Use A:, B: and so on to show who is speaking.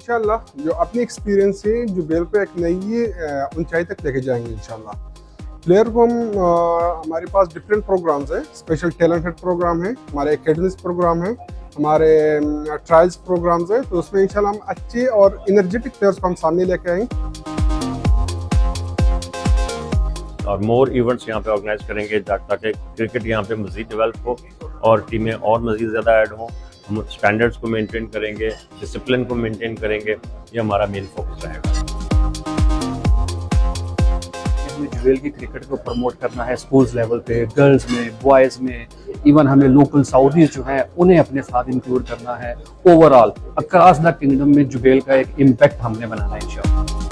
A: इंशाल्लाह जो अपनी एक्सपीरियंस से जुबेल को एक नई ऊंचाई तक लेके जाएंगे इंशाल्लाह। प्लेयर को हमारे पास डिफरेंट प्रोग्राम्स हैं, स्पेशल टैलेंटेड प्रोग्राम है, हमारे एकेडमिक्स प्रोग्राम है, हमारे ट्रायल्स प्रोग्राम्स है। तो उसमें इंशाल्लाह हम अच्छे और एनर्जेटिक प्लेयर्स को हम सामने लेके आएंगे
B: और मोर इवेंट्स यहाँ पे ऑर्गेनाइज करेंगे ताकि क्रिकेट यहाँ पे मज़ीद डेवलप हो और टीमें और मज़ीद ज़्यादा ऐड हों। हम स्टैंडर्ड्स को मेंटेन करेंगे, डिसिप्लिन को मेंटेन करेंगे, ये हमारा मेन फोकस रहेगा।
C: हमें जुबेल की क्रिकेट को प्रमोट करना है स्कूल्स लेवल पे, गर्ल्स में, बॉयज़ में, इवन हमें लोकल साउदीज जो हैं उन्हें अपने साथ इंक्लूड करना है। ओवरऑल अक्रॉस द किंगडम में जुबेल का एक इम्पैक्ट हमने बनाना है इंशाल्लाह।